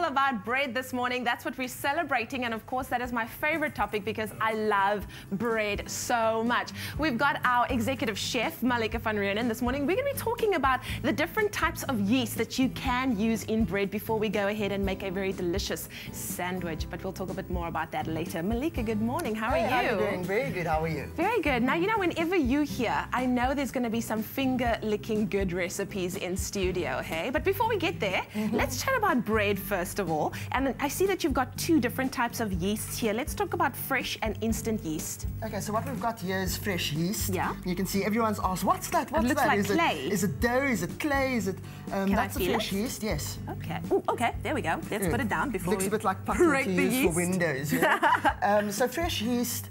about bread this morning. That's what we're celebrating, and of course that is my favorite topic because I love bread so much. We've got our executive chef Malika van Rooyen. This morning we're going to be talking about the different types of yeast that you can use in bread before we go ahead and make a very delicious sandwich, but we'll talk a bit more about that later. Malika, good morning. How are you? How are you doing? Very good. How are you? Very good. Now, you know, whenever you hear, I know there's going to be some finger-licking good recipes in studio, hey? But before we get there, let's chat about bread first of all. And I see that you've got two different types of yeasts here. Let's talk about fresh and instant yeast. Okay, so what we've got here is fresh yeast. Yeah. You can see everyone's asked, what's that? What's it looks that? Like clay. Is it dough? Is it clay? Is it... that's a fresh yeast, yes. Okay. Ooh, okay, there we go. Let's put it down before looks we a bit like putty to use yeast. for windows. Yeah? So fresh yeast,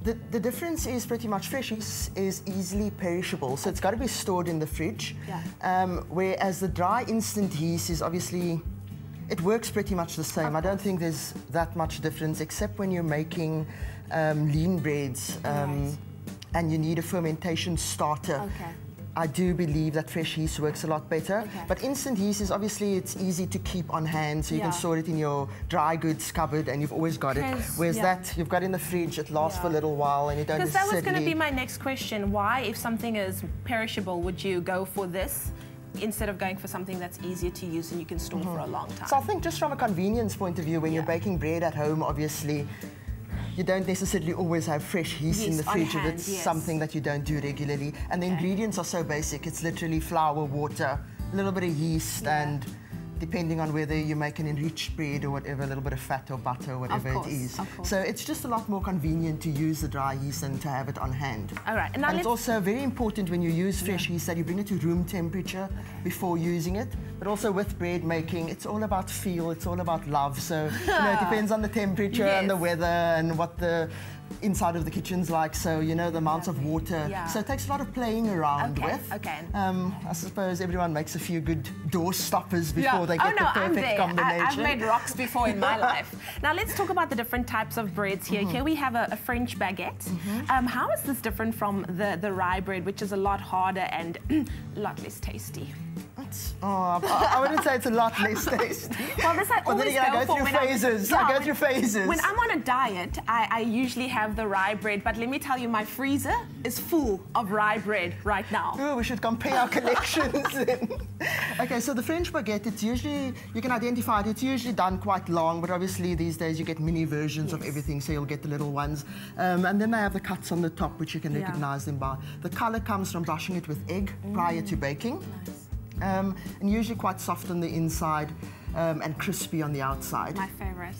the difference is pretty much fresh yeast is easily perishable, so it's got to be stored in the fridge. Yeah. Whereas the dry instant yeast is obviously, it works pretty much the same. I don't think there's that much difference, except when you're making lean breads and you need a fermentation starter. Okay. I do believe that fresh yeast works a lot better. Okay. But instant yeast is obviously, it's easy to keep on hand, so you can store it in your dry goods cupboard and you've always got it. Whereas that, you've got in the fridge, it lasts for a little while and you don't necessarily... Because that was going to be my next question. Why, if something is perishable, would you go for this instead of going for something that's easier to use and you can store for a long time? So I think just from a convenience point of view, when you're baking bread at home, obviously, you don't necessarily always have fresh yeast in the fridge if it's something that you don't do regularly. And the ingredients are so basic. It's literally flour, water, a little bit of yeast, and depending on whether you make an enriched bread or whatever, a little bit of fat or butter or whatever it is. So it's just a lot more convenient to use the dry yeast and to have it on hand. All right. And it's also very important when you use fresh yeast that you bring it to room temperature before using it. But also with bread making, it's all about feel, it's all about love. So you know, it depends on the temperature and the weather and what the inside of the kitchen's like, so you know the amounts of water. So it takes a lot of playing around with. I suppose everyone makes a few good door stoppers before they get the perfect combination. I've made rocks before in my life. Now let's talk about the different types of breads here. Here we have a French baguette. How is this different from the rye bread, which is a lot harder and a lot less tasty? I wouldn't say it's a lot less tasty. Well, this I always go through phases. I go through phases. When I'm on a diet, I usually have the rye bread, but let me tell you, my freezer is full of rye bread right now. Oh, we should compare our collections then. Okay, so the French baguette, it's usually, you can identify it, it's usually done quite long, but obviously these days you get mini versions of everything, so you'll get the little ones. And then they have the cuts on the top, which you can recognize them by. The color comes from brushing it with egg prior to baking. And usually quite soft on the inside and crispy on the outside. My favorite.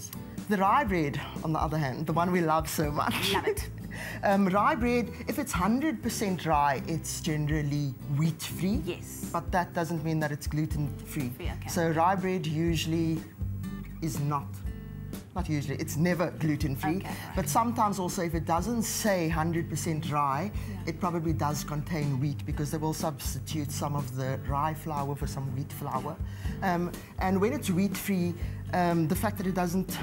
The rye bread, on the other hand, the one we love so much. Love it. Rye bread, if it's 100% rye, it's generally wheat-free. Yes. But that doesn't mean that it's gluten-free. So rye bread usually is not usually, it's never gluten-free. But sometimes also if it doesn't say 100% rye, it probably does contain wheat because they will substitute some of the rye flour for some wheat flour. And when it's wheat-free, the fact that it doesn't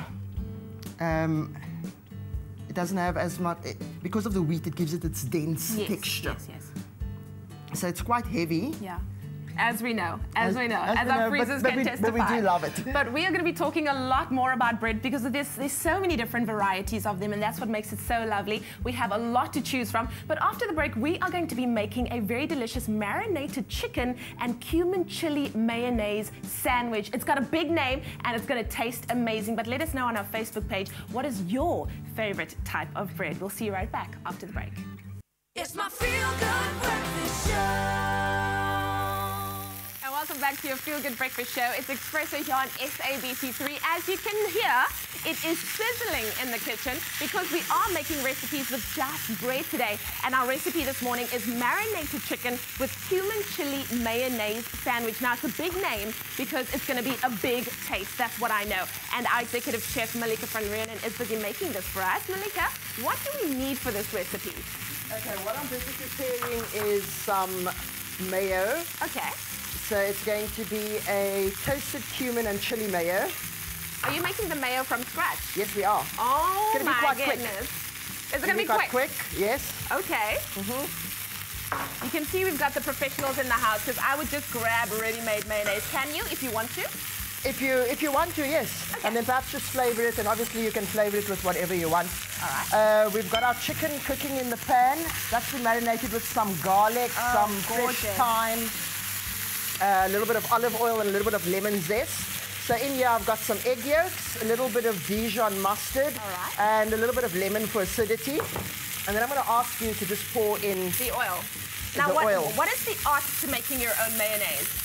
have as much, because of the wheat, it gives it its dense texture. So it's quite heavy. As we know, as our freezers can testify. But we do love it. But we are going to be talking a lot more about bread because there's so many different varieties of them, and that's what makes it so lovely. We have a lot to choose from. But after the break, we are going to be making a very delicious marinated chicken and cumin chili mayonnaise sandwich. It's got a big name and it's going to taste amazing. But let us know on our Facebook page, what is your favorite type of bread? We'll see you right back after the break. It's my Feel Good Breakfast Show. Welcome back to your Feel Good Breakfast Show. It's Espresso here on SABC3. As you can hear, it is sizzling in the kitchen because we are making recipes with just bread today. And our recipe this morning is marinated chicken with cumin chili mayonnaise sandwich. Now, it's a big name because it's going to be a big taste. That's what I know. And our executive chef, Malika van Rooyen, is busy making this for us. Malika, what do we need for this recipe? Okay, what I'm busy preparing is some mayo. Okay. So it's going to be a toasted cumin and chili mayo. Are you making the mayo from scratch? Yes, we are. Oh, it's my goodness. Is it going to be quite quick? Yes. Okay. You can see we've got the professionals in the house because I would just grab ready-made mayonnaise. Can you, if you want to? If you want to, yes. Okay. And then perhaps just flavor it, and obviously you can flavor it with whatever you want. All right. We've got our chicken cooking in the pan. That's been marinated with some garlic, some fresh thyme, a little bit of olive oil, and a little bit of lemon zest. So in here I've got some egg yolks, a little bit of Dijon mustard, and a little bit of lemon for acidity. And then I'm going to ask you to just pour in the oil. Now, what is the art to making your own mayonnaise?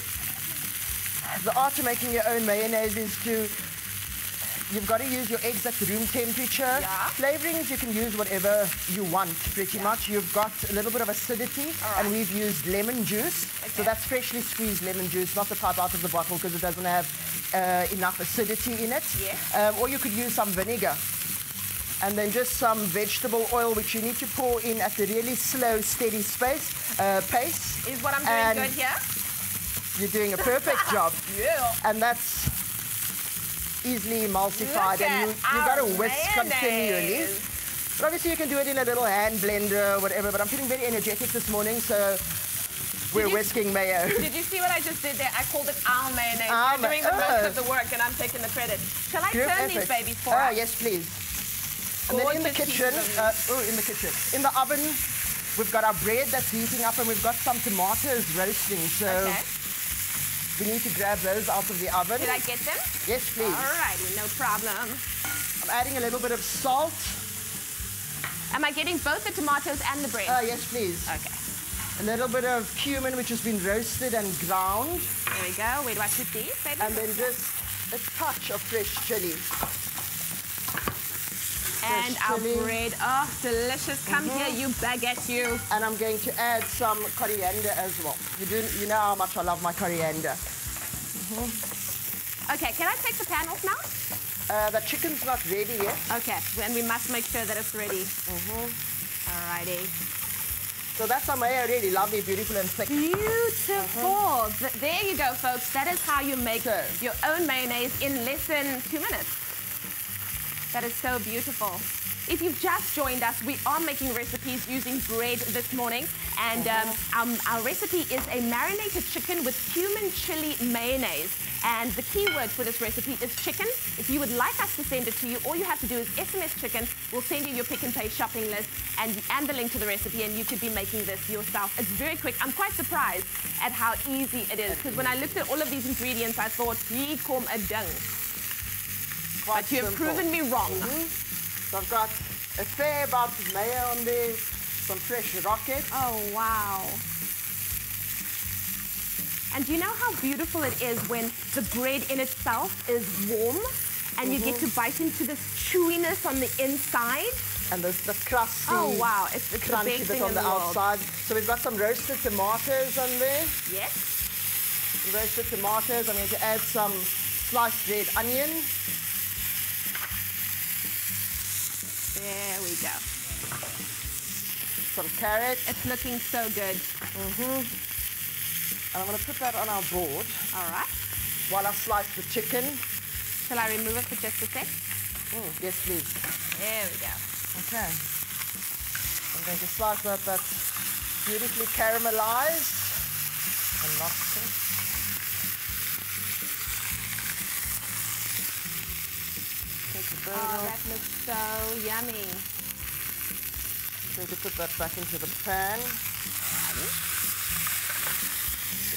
The art to making your own mayonnaise is you've got to use your eggs at room temperature. Yeah. Flavorings, you can use whatever you want, pretty much. You've got a little bit of acidity, and we've used lemon juice. Okay. So that's freshly squeezed lemon juice, not the type out of the bottle, because it doesn't have enough acidity in it. Yeah. Or you could use some vinegar. And then just some vegetable oil, which you need to pour in at a really slow, steady pace. Is what I'm doing good here? You're doing a perfect job. Yeah. And that's easily emulsified, and you got to whisk continually. But obviously you can do it in a little hand blender or whatever, but I'm feeling very energetic this morning, so we're whisking mayo. Did you see what I just did there? I called it our mayonnaise. You're doing the most of the work, and I'm taking the credit. Shall I turn these babies for us? Yes, please. And then in the kitchen, in the oven, we've got our bread that's heating up, and we've got some tomatoes roasting. So we need to grab those out of the oven. Did I get them? Yes, please. All righty, no problem. I'm adding a little bit of salt. Am I getting both the tomatoes and the bread? Yes, please. Okay. A little bit of cumin, which has been roasted and ground. There we go. Where do I put these, baby? And then just a touch of fresh chili. And our bread. Oh, delicious. Come here, you baguette, you. And I'm going to add some coriander as well. You know how much I love my coriander. Okay, can I take the pan off now? The chicken's not ready yet. Okay, and we must make sure that it's ready. Alrighty. So that's our mayo, really lovely, beautiful and thick. Beautiful. There you go, folks. That is how you make your own mayonnaise in less than 2 minutes. That is so beautiful. If you've just joined us, we are making recipes using bread this morning. And our recipe is a marinated chicken with cumin chili mayonnaise. And the key word for this recipe is chicken. If you would like us to send it to you, all you have to do is SMS chicken. We'll send you your pick and pay shopping list and the link to the recipe, and you could be making this yourself. It's very quick. I'm quite surprised at how easy it is, because when I looked at all of these ingredients, I thought, "Hier kom 'n ding." But you have proven me wrong. So I've got a fair amount of mayo on there, some fresh rocket. Oh, wow. And do you know how beautiful it is when the bread in itself is warm and you get to bite into this chewiness on the inside? And the crusty, wow, it's the crunchy best bit thing on in the the world. outside. So we've got some roasted tomatoes on there. Yes. Some roasted tomatoes. I'm going to add some sliced red onion. There we go. Some carrots. It's looking so good. And I'm going to put that on our board. All right. While I slice the chicken. Shall I remove it for just a sec? Yes, please. There we go. Okay. I'm going to slice that. That's beautifully caramelized and not thick. Oh, that looks so yummy. Going to put that back into the pan.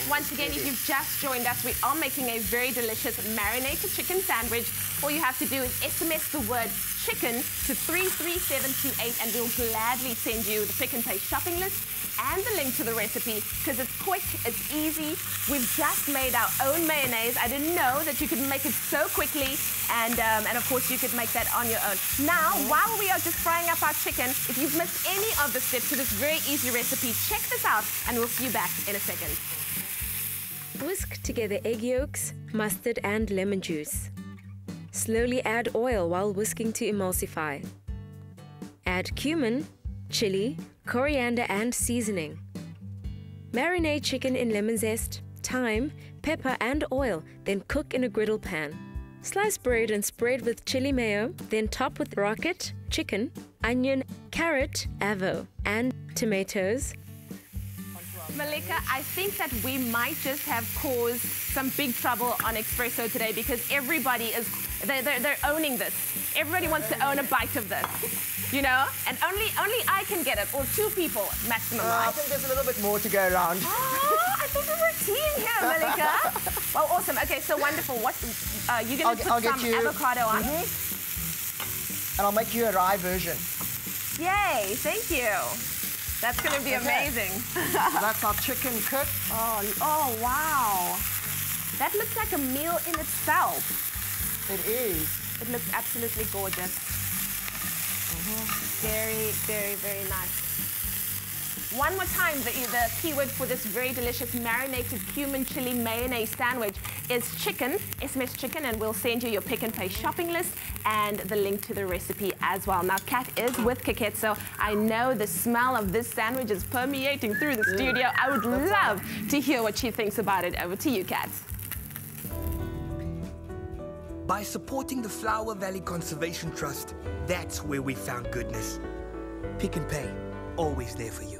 Once again, if you've just joined us, we are making a very delicious marinated chicken sandwich. All you have to do is SMS the word chicken to 33728, and we'll gladly send you the pick and pay shopping list and the link to the recipe, because it's quick, it's easy. We've just made our own mayonnaise. I didn't know that you could make it so quickly, and of course you could make that on your own. Now, while we are just frying up our chicken, if you've missed any of the steps to this very easy recipe, check this out, and we'll see you back in a second. Whisk together egg yolks, mustard and lemon juice. Slowly add oil while whisking to emulsify. Add cumin, chili, coriander and seasoning. Marinate chicken in lemon zest, thyme, pepper and oil, then cook in a griddle pan. Slice bread and spread with chili mayo, then top with rocket, chicken, onion, carrot, avo, and tomatoes. Malika, I think that we might just have caused some big trouble on Espresso today because everybody is, they're owning this. Everybody wants to own a bite of this, you know? And only I can get it, or 2 people maximum, right? I think there's a little bit more to go around. Oh, I thought we were a team here, Malika. Well, awesome. Okay, so wonderful. What, you're going to put some avocado on? And I'll make you a rye version. Yay, thank you. That's going to be amazing. So that's our chicken cooked. Oh, wow. That looks like a meal in itself. It is. It looks absolutely gorgeous. Very, very, very nice. One more time, the keyword for this very delicious marinated cumin chili mayonnaise sandwich is chicken, SMS chicken, and we'll send you your Pick n Pay shopping list and the link to the recipe as well. Now, Kat is with Kikette, so I know the smell of this sandwich is permeating through the studio. I would love to hear what she thinks about it. Over to you, Kat. By supporting the Flower Valley Conservation Trust, that's where we found goodness. Pick n Pay, always there for you.